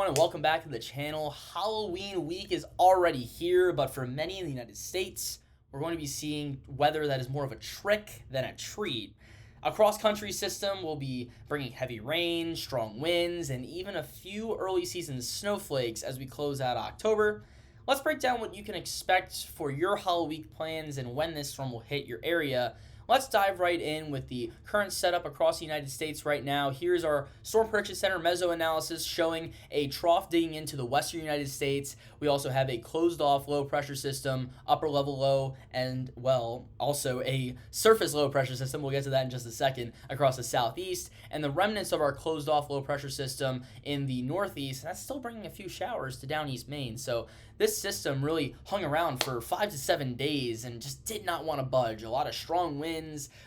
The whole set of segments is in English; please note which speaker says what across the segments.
Speaker 1: and welcome back to the channel. Halloween week is already here, but for many in the United States, we're going to be seeing weather that is more of a trick than a treat. A cross-country system will be bringing heavy rain, strong winds, and even a few early season snowflakes as we close out October. Let's break down what you can expect for your HALLOWEEK plans and when this storm will hit your area. Let's dive right in with the current setup across the United States right now. Here's our Storm Prediction Center meso analysis showing a trough digging into the western United States. We also have a closed off low pressure system, upper level low, and also a surface low pressure system. We'll get to that in just a second across the southeast, and the remnants of our closed off low pressure system in the northeast. And that's still bringing a few showers to down East Maine. So this system really hung around for 5 to 7 days and just did not want to budge. A lot of strong winds.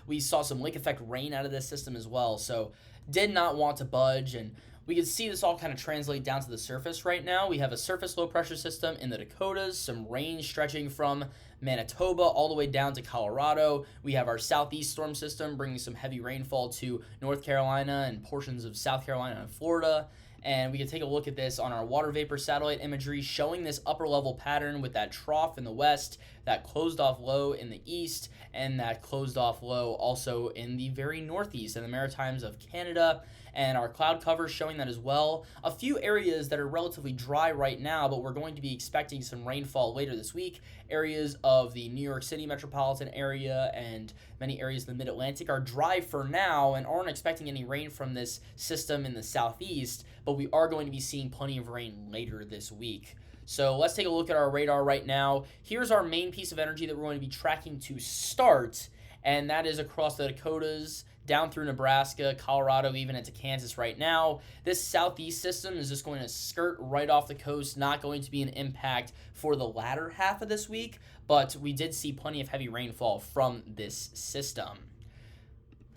Speaker 1: We saw some lake effect rain out of this system as well. So did not want to budge, and we can see this all kind of translate down to the surface right now. We have a surface low pressure system in the Dakotas, some rain stretching from Manitoba all the way down to Colorado. We have our southeast storm system bringing some heavy rainfall to North Carolina and portions of South Carolina and Florida. And we can take a look at this on our water vapor satellite imagery showing this upper level pattern with that trough in the west, that closed off low in the east, and that closed off low also in the very northeast in the Maritimes of Canada. And our cloud cover showing that as well. A few areas that are relatively dry right now, but we're going to be expecting some rainfall later this week. Areas of the New York City metropolitan area and many areas of the mid-Atlantic are dry for now and aren't expecting any rain from this system in the southeast, but we are going to be seeing plenty of rain later this week. So let's take a look at our radar right now. Here's our main piece of energy that we're going to be tracking to start, and that is across the Dakotas, down through Nebraska, Colorado, even into Kansas right now. This southeast system is just going to skirt right off the coast, not going to be an impact for the latter half of this week, but we did see plenty of heavy rainfall from this system.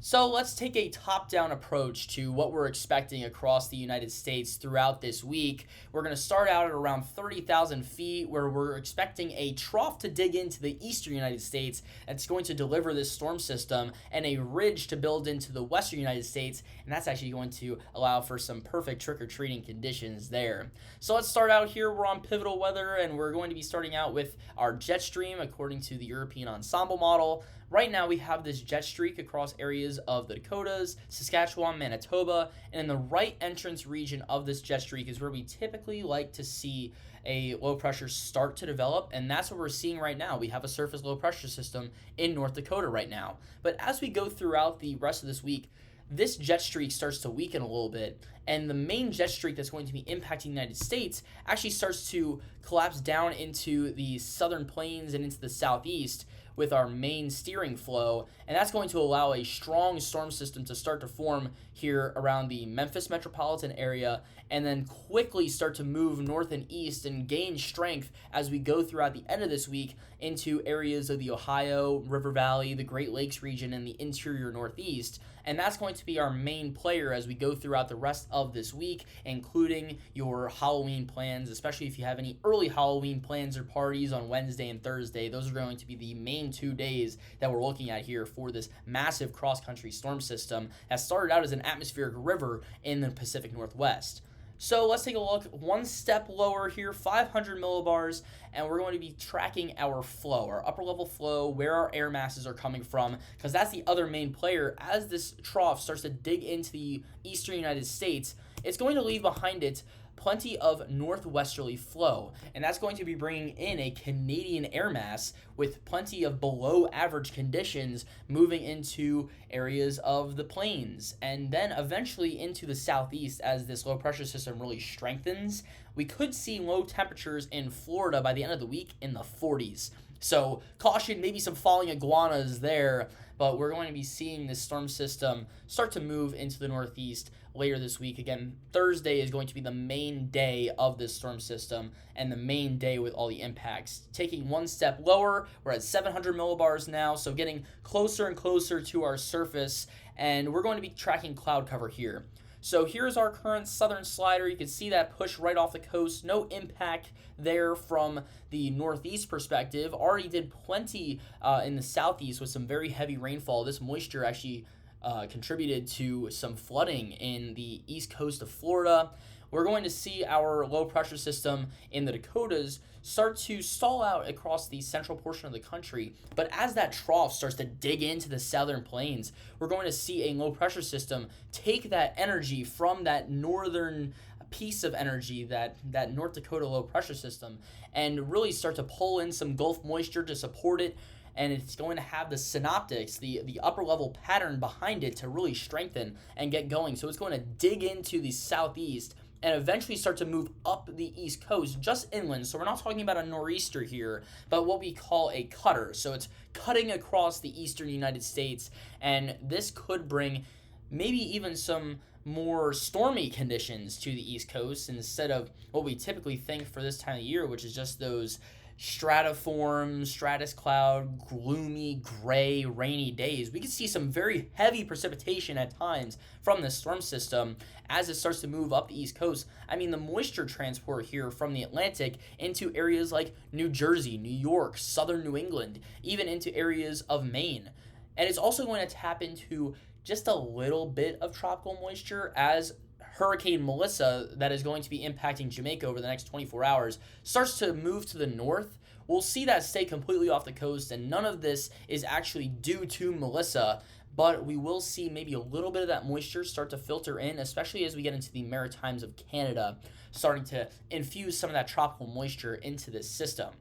Speaker 1: So let's take a top-down approach to what we're expecting across the United States throughout this week. We're going to start out at around 30,000 feet where we're expecting a trough to dig into the eastern United States that's going to deliver this storm system, and a ridge to build into the western United States, and that's actually going to allow for some perfect trick-or-treating conditions there. So let's start out here. We're on pivotal weather, and we're going to be starting out with our jet stream according to the European ensemble model. Right now we have this jet streak across areas of the Dakotas, Saskatchewan, Manitoba, and in the right entrance region of this jet streak is where we typically like to see a low pressure start to develop, and that's what we're seeing right now. We have a surface low pressure system in North Dakota right now. But as we go throughout the rest of this week, this jet streak starts to weaken a little bit, and the main jet streak that's going to be impacting the United States actually starts to collapse down into the southern plains and into the southeast with our main steering flow, and that's going to allow a strong storm system to start to form here around the Memphis metropolitan area, and then quickly start to move north and east and gain strength as we go throughout the end of this week into areas of the Ohio River Valley, the Great Lakes region, and the interior northeast. And that's going to be our main player as we go throughout the rest of this week, including your Halloween plans, especially if you have any early Halloween plans or parties on Wednesday and Thursday. Those are going to be the main 2 days that we're looking at here for this massive cross-country storm system that started out as an atmospheric river in the Pacific Northwest. So let's take a look one step lower here, 500 millibars, and we're going to be tracking our flow, our upper level flow, where our air masses are coming from, because that's the other main player. As this trough starts to dig into the eastern United States, it's going to leave behind it plenty of northwesterly flow, and that's going to be bringing in a Canadian air mass with plenty of below average conditions moving into areas of the plains and then eventually into the southeast. As this low pressure system really strengthens, we could see low temperatures in Florida by the end of the week in the 40s. So caution, maybe some falling iguanas there, but we're going to be seeing this storm system start to move into the northeast later this week. Again, Thursday is going to be the main day of this storm system and the main day with all the impacts. Taking one step lower, we're at 700 millibars now, so getting closer and closer to our surface, and we're going to be tracking cloud cover here. So here's our current southern slider. You can see that push right off the coast. No impact there from the northeast perspective. Already did plenty in the southeast with some very heavy rainfall. This moisture actually contributed to some flooding in the east coast of Florida. we're going to see our low pressure system in the Dakotas start to stall out across the central portion of the country. But as that trough starts to dig into the southern plains, we're going to see a low pressure system take that energy from that northern piece of energy, that North Dakota low pressure system, and really start to pull in some Gulf moisture to support it. And it's going to have the synoptics, the upper level pattern behind it to really strengthen and get going. So it's going to dig into the southeast and eventually start to move up the east coast, just inland. So we're not talking about a nor'easter here, but what we call a cutter. So it's cutting across the eastern United States, and this could bring maybe even some more stormy conditions to the east coast instead of what we typically think for this time of year, which is just those stratiform, stratus cloud, gloomy, gray, rainy days. We could see some very heavy precipitation at times from this storm system as it starts to move up the east coast. I mean, the moisture transport here from the Atlantic into areas like New Jersey, New York, southern New England, even into areas of Maine. And it's also going to tap into just a little bit of tropical moisture as Hurricane Melissa, that is going to be impacting Jamaica over the next 24 hours, starts to move to the north. We'll see that stay completely off the coast, and none of this is actually due to Melissa, but we will see maybe a little bit of that moisture start to filter in, especially as we get into the Maritimes of Canada, starting to infuse some of that tropical moisture into this system.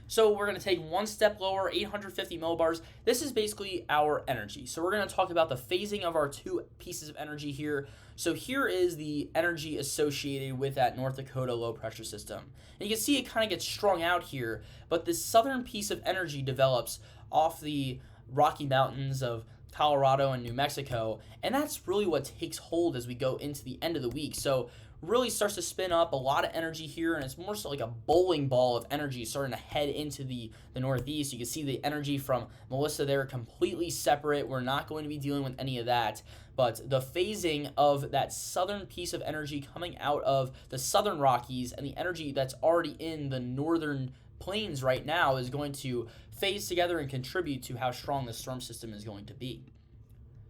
Speaker 1: So we're going to take one step lower, 850 millibars. This is basically our energy. So we're going to talk about the phasing of our two pieces of energy here. So here is the energy associated with that North Dakota low pressure system. And you can see it kind of gets strung out here, but this southern piece of energy develops off the Rocky Mountains of Colorado and New Mexico, and that's really what takes hold as we go into the end of the week. So really starts to spin up a lot of energy here, and it's more so like a bowling ball of energy starting to head into the northeast. You can see the energy from Melissa there completely separate. We're not going to be dealing with any of that, but the phasing of that southern piece of energy coming out of the southern Rockies and the energy that's already in the northern plains right now is going to phase together and contribute to how strong the storm system is going to be.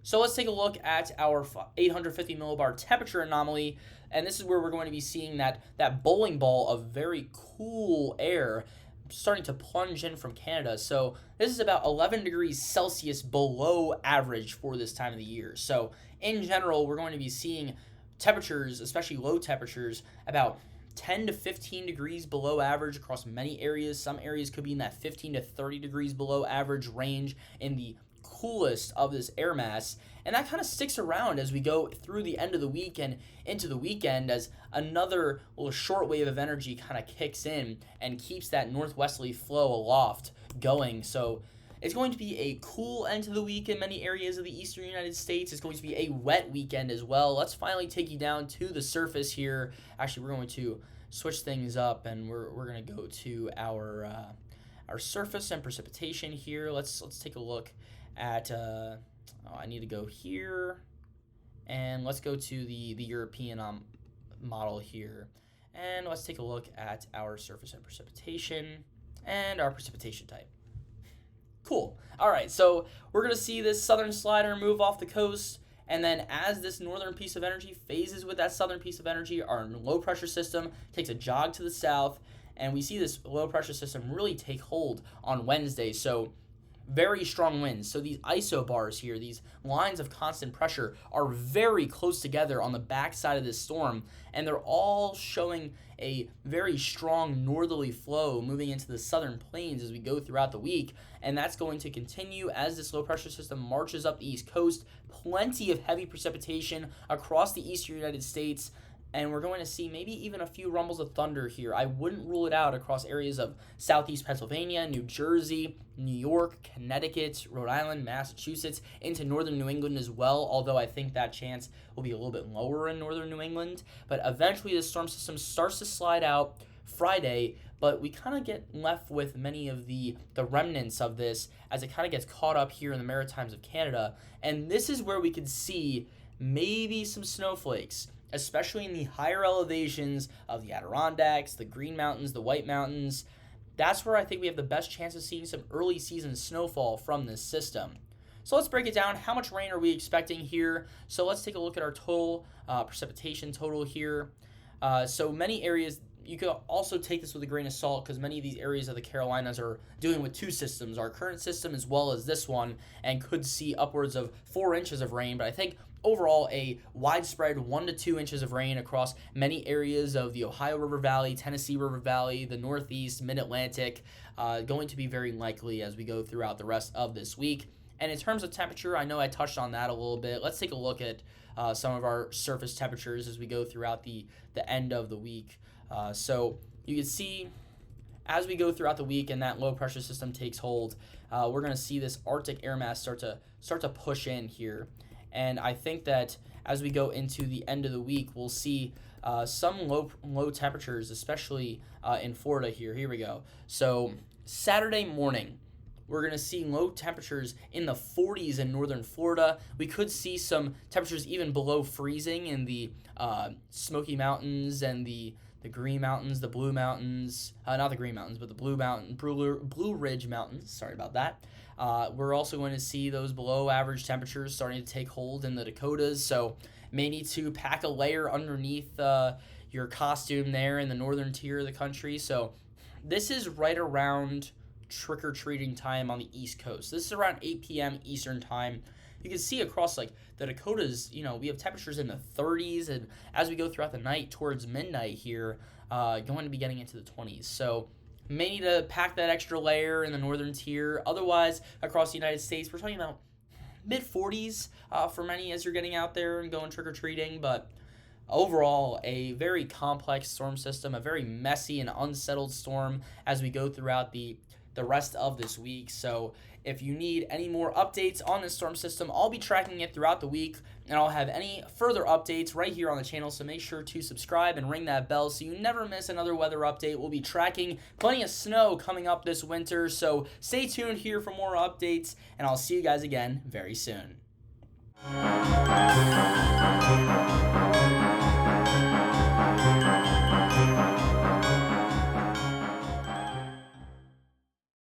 Speaker 1: So let's take a look at our 850 millibar temperature anomaly, and this is where we're going to be seeing that bowling ball of very cool air starting to plunge in from Canada. So this is about 11 degrees Celsius below average for this time of the year. So in general, we're going to be seeing temperatures, especially low temperatures, about 10 to 15 degrees below average across many areas. Some areas could be in that 15 to 30 degrees below average range in the coolest of this air mass, and that kind of sticks around as we go through the end of the week and into the weekend as another little short wave of energy kind of kicks in and keeps that northwesterly flow aloft going. So it's going to be a cool end to the week in many areas of the eastern United States. It's going to be a wet weekend as well. Let's finally take you down to the surface here. Actually, we're going to switch things up, and we're going to go to our surface and precipitation here. Let's take a look at I need to go here, and let's go to the European model here, and let's take a look at our surface and precipitation and our precipitation type. Cool. All right, so we're going to see this southern slider move off the coast, and then as this northern piece of energy phases with that southern piece of energy, our low pressure system takes a jog to the south, and we see this low pressure system really take hold on Wednesday. So very strong winds. So these isobars here, these lines of constant pressure, are very close together on the backside of this storm, and they're all showing a very strong northerly flow moving into the southern plains as we go throughout the week, and that's going to continue as this low pressure system marches up the east coast. Plenty of heavy precipitation across the eastern United States, and we're going to see maybe even a few rumbles of thunder here. I wouldn't rule it out across areas of southeast Pennsylvania, New Jersey, New York, Connecticut, Rhode Island, Massachusetts, into northern New England as well, although I think that chance will be a little bit lower in northern New England. But eventually the storm system starts to slide out Friday, but we kind of get left with many of the remnants of this as it kind of gets caught up here in the Maritimes of Canada. And this is where we could see maybe some snowflakes, especially in the higher elevations of the Adirondacks, the Green Mountains, the White Mountains. That's where I think we have the best chance of seeing some early season snowfall from this system. So let's break it down. How much rain are we expecting here? So let's take a look at our total precipitation total here. So many areas, you could also take this with a grain of salt because many of these areas of the Carolinas are dealing with two systems, our current system as well as this one, and could see upwards of 4 inches of rain. But I think overall a widespread 1 to 2 inches of rain across many areas of the Ohio River Valley, Tennessee River Valley, the Northeast, Mid-Atlantic, going to be very likely as we go throughout the rest of this week. And in terms of temperature, I know I touched on that a little bit. Let's take a look at some of our surface temperatures as we go throughout the end of the week. So you can see as we go throughout the week and that low pressure system takes hold, we're going to see this Arctic air mass start to push in here. And I think that as we go into the end of the week, we'll see some low temperatures, especially in Florida here. Here we go. So Saturday morning, we're going to see low temperatures in the 40s in northern Florida. We could see some temperatures even below freezing in the Smoky Mountains and the Green Mountains, the Blue Mountains, not the Green Mountains, but the Blue Ridge Mountains. Sorry about that. We're also going to see those below average temperatures starting to take hold in the Dakotas. So may need to pack a layer underneath your costume there in the northern tier of the country. So this is right around trick-or-treating time on the East Coast. This is around 8 p.m. Eastern time. You can see across like the Dakotas, we have temperatures in the 30s, and as we go throughout the night towards midnight here, going to be getting into the 20s. So may need to pack that extra layer in the northern tier. Otherwise, across the United States, we're talking about mid-40s for many as you're getting out there and going trick-or-treating, but overall, a very complex storm system, a very messy and unsettled storm as we go throughout the rest of this week. So if you need any more updates on this storm system, I'll be tracking it throughout the week, and I'll have any further updates right here on the channel, so make sure to subscribe and ring that bell so you never miss another weather update. We'll be tracking plenty of snow coming up this winter, so stay tuned here for more updates, and I'll see you guys again very soon.